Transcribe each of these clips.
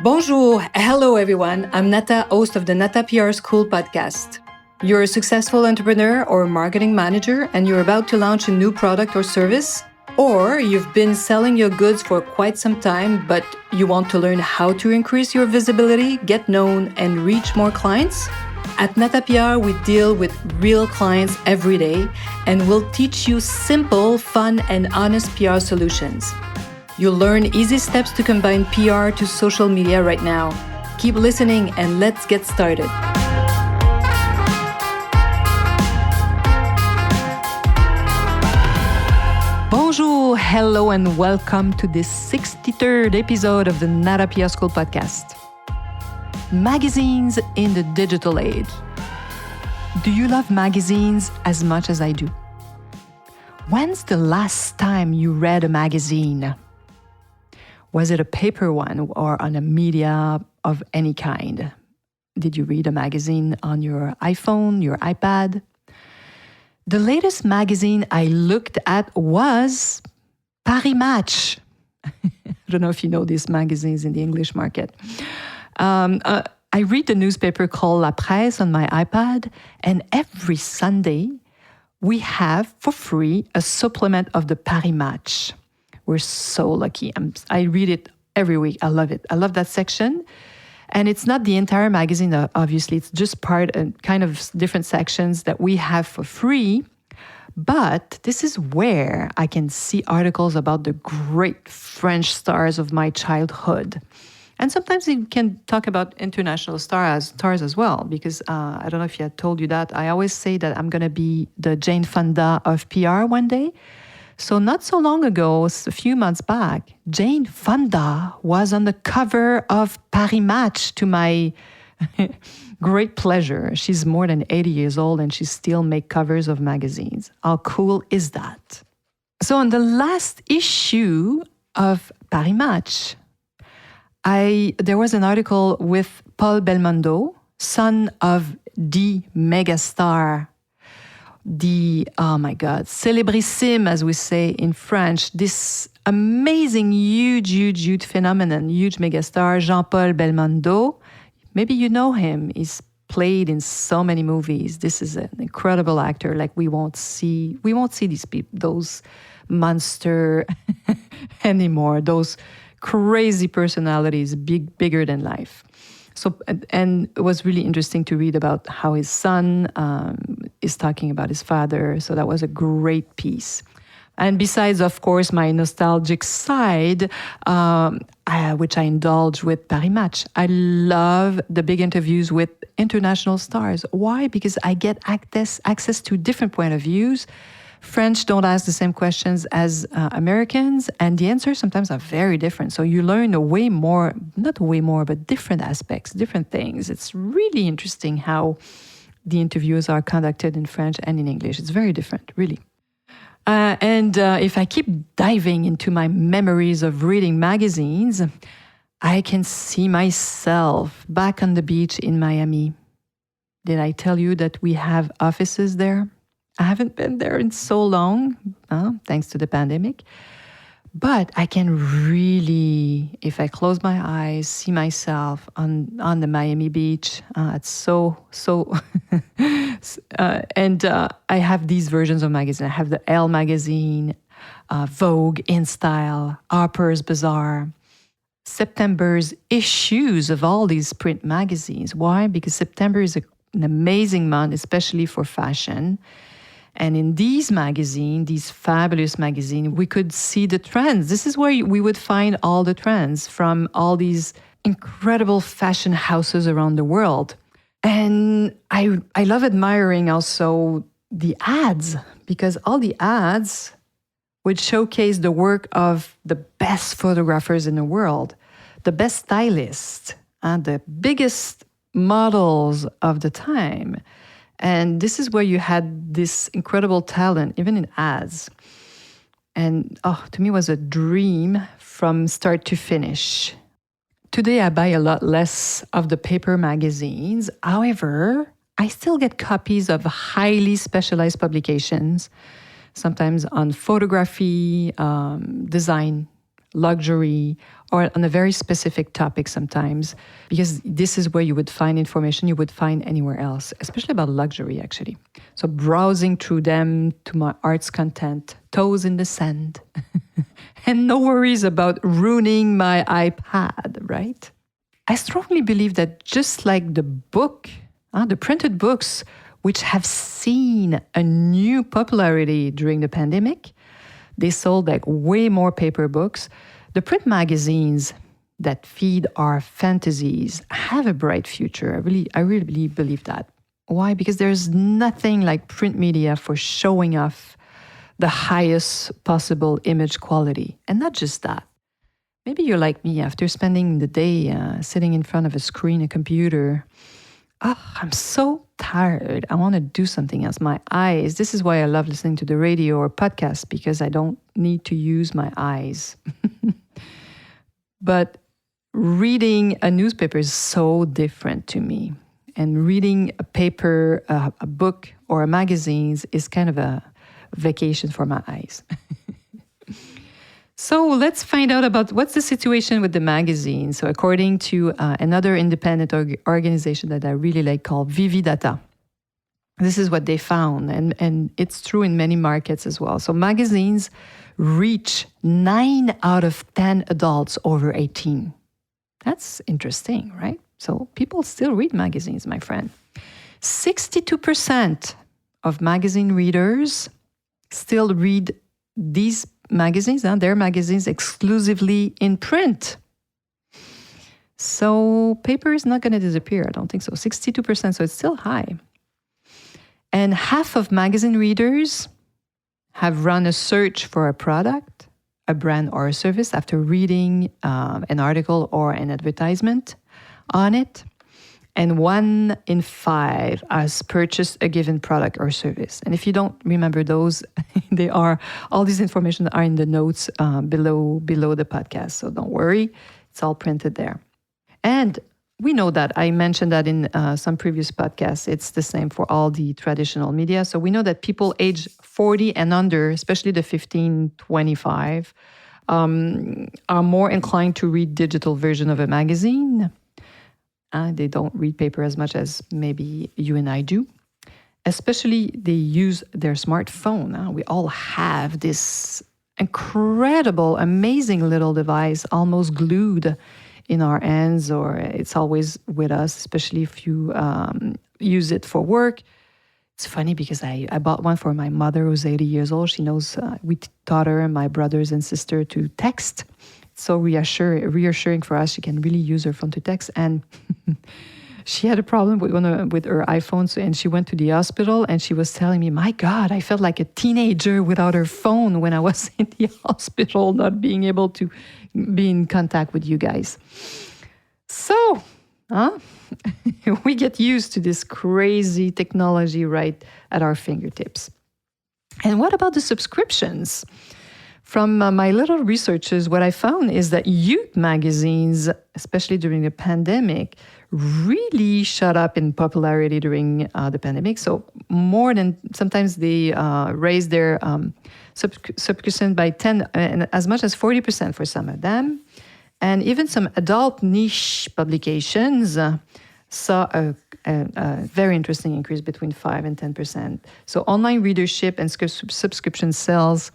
Bonjour, hello everyone. I'm Nata, host of the Nata PR School podcast. You're a successful entrepreneur or marketing manager and you're about to launch a new product or service, or you've been selling your goods for quite some time, but you want to learn how to increase your visibility, get known, and reach more clients? At Nata PR, we deal with real clients every day and we'll teach you simple, fun, and honest PR solutions. You'll learn easy steps to combine PR to social media right now. Keep listening and let's get started. Bonjour, hello, and welcome to this 63rd episode of the Nata PR School podcast. Magazines in the digital age. Do you love magazines as much as I do? When's the last time you read a magazine? Was it a paper one or on a media of any kind? Did you read a magazine on your iPhone, your iPad? The latest magazine I looked at was Paris Match. I don't know if you know these magazines in the English market. I read the newspaper called Presse on my iPad, and every Sunday we have for free a supplement of the Paris Match. We're so lucky. I read it every week. I love it. I love that section. And it's not the entire magazine, obviously. It's just part and kind of different sections that we have for free. But this is where I can see articles about the great French stars of my childhood. And sometimes you can talk about international stars as well, because I don't know if I told you that. I always say that I'm going to be the Jane Fonda of PR one day. So not so long ago, a few months back, Jane Fonda was on the cover of Paris Match to my great pleasure. She's more than 80 years old and she still makes covers of magazines. How cool is that? So on the last issue of Paris Match, there was an article with Paul Belmondo, son of the megastar, oh my God, célébrissime, as we say in French, this amazing, huge phenomenon, huge megastar, Jean-Paul Belmondo. Maybe you know him. He's played in so many movies. This is an incredible actor. Like we won't see these people, those monster anymore, those crazy personalities, bigger than life. So, and it was really interesting to read about how his son is talking about his father. So that was a great piece. And besides, of course, my nostalgic side, which I indulge with Paris Match, I love the big interviews with international stars. Why? Because I get access to different point of views. French don't ask the same questions as Americans, and the answers sometimes are very different. So you learn but different aspects, different things. It's really interesting how the interviews are conducted in French and in English. It's very different, really. And if I keep diving into my memories of reading magazines, I can see myself back on the beach in Miami. Did I tell you that we have offices there? I haven't been there in so long, thanks to the pandemic. But I can really, if I close my eyes, see myself on the Miami beach. It's so. And I have these versions of magazines. I have the Elle magazine, Vogue, InStyle, Harper's Bazaar. September's issues of all these print magazines. Why? Because September is an amazing month, especially for fashion. And in these fabulous magazines, we could see the trends. This is where we would find all the trends from all these incredible fashion houses around the world. And I love admiring also the ads, because all the ads would showcase the work of the best photographers in the world, the best stylists, and the biggest models of the time. And this is where you had this incredible talent, even in ads. And to me, it was a dream from start to finish. Today, I buy a lot less of the paper magazines. However, I still get copies of highly specialized publications, sometimes on photography, design, luxury, or on a very specific topic sometimes, because this is where you would find information you would find anywhere else, especially about luxury, actually. So browsing through them to my arts content, toes in the sand, and no worries about ruining my iPad, right? I strongly believe that just like the book, the printed books, which have seen a new popularity during the pandemic, they sold like way more paper books. The print magazines that feed our fantasies have a bright future. I really believe that. Why? Because there's nothing like print media for showing off the highest possible image quality. And not just that. Maybe you're like me, after spending the day sitting in front of a screen, a computer. Oh, I'm so tired. I want to do something else. My eyes. This is why I love listening to the radio or podcast, because I don't need to use my eyes. But reading a newspaper is so different to me. And reading a paper, a book, or a magazine is kind of a vacation for my eyes. So let's find out about what's the situation with the magazine. So according to another independent organization that I really like called Vividata, this is what they found. And it's true in many markets as well. So magazines reach 9 out of 10 adults over 18. That's interesting, right? So people still read magazines, my friend. 62% of magazine readers still read these magazines, their magazines exclusively in print. So paper is not going to disappear. I don't think so. 62%, so it's still high. And half of magazine readers have run a search for a product, a brand, or a service after reading an article or an advertisement on it. And 1 in 5 has purchased a given product or service. And if you don't remember those, all these information are in the notes below the podcast. So don't worry, it's all printed there. And we know that. I mentioned that in some previous podcasts. It's the same for all the traditional media. So we know that people age 40 and under, especially the 15-25, are more inclined to read digital version of a magazine. They don't read paper as much as maybe you and I do. Especially they use their smartphone. We all have this incredible, amazing little device almost glued in our hands, or it's always with us, especially if you use it for work. It's funny because I bought one for my mother who's 80 years old. She knows we taught her and my brothers and sister to text. So reassuring for us. She can really use her phone to text. And she had a problem with her iPhone, and she went to the hospital, and she was telling me, my God, I felt like a teenager without her phone when I was in the hospital, not being able to be in contact with you guys. So, we get used to this crazy technology right at our fingertips. And what about the subscriptions? From my little researches, what I found is that youth magazines, especially during the pandemic, really shot up in popularity during the pandemic. So more than, sometimes they raised their subscription by 10 and as much as 40% for some of them. And even some adult niche publications saw a very interesting increase between 5 and 10%. So online readership and subscription sales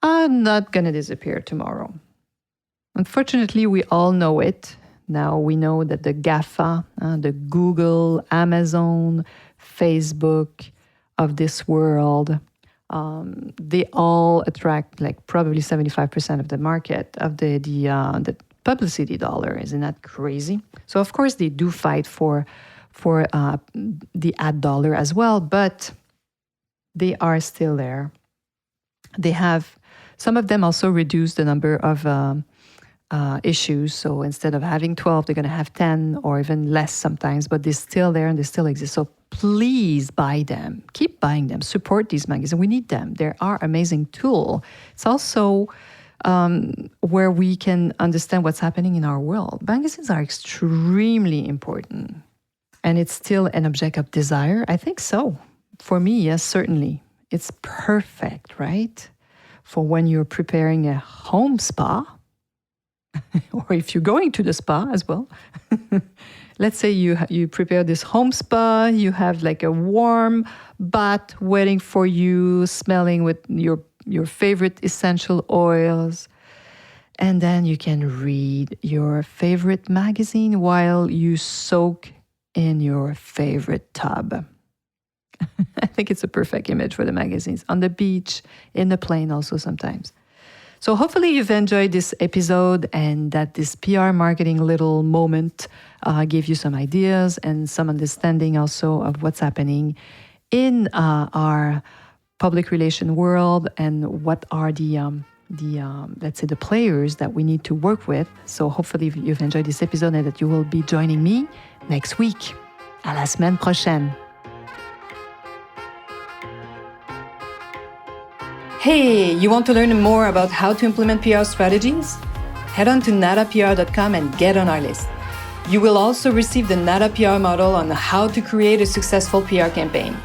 are not going to disappear tomorrow. Unfortunately, we all know it. Now we know that the GAFA, the Google, Amazon, Facebook of this world, they all attract like probably 75% of the market of the publicity dollar. Isn't that crazy? So of course they do fight for the ad dollar as well, but they are still there. Some of them also reduce the number of issues. So instead of having 12, they're going to have 10 or even less sometimes, but they're still there and they still exist. So please buy them. Keep buying them. Support these magazines. We need them. They are an amazing tool. It's also where we can understand what's happening in our world. Magazines are extremely important. And it's still an object of desire? I think so. For me, yes, certainly. It's perfect, right? For when you're preparing a home spa, or if you're going to the spa as well. Let's say you prepare this home spa, you have like a warm bath waiting for you, smelling with your favorite essential oils. And then you can read your favorite magazine while you soak in your favorite tub. I think it's a perfect image for the magazines. On the beach, in the plane also sometimes. So hopefully you've enjoyed this episode and that this PR marketing little moment gave you some ideas and some understanding also of what's happening in our public relation world and what are the let's say the players that we need to work with. So hopefully you've enjoyed this episode and that you will be joining me next week. À la semaine prochaine. Hey, you want to learn more about how to implement PR strategies? Head on to natapr.com and get on our list. You will also receive the Nata PR model on how to create a successful PR campaign.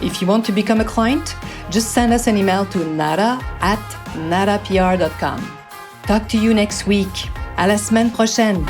If you want to become a client, just send us an email to nata@natapr.com. Talk to you next week. À la semaine prochaine.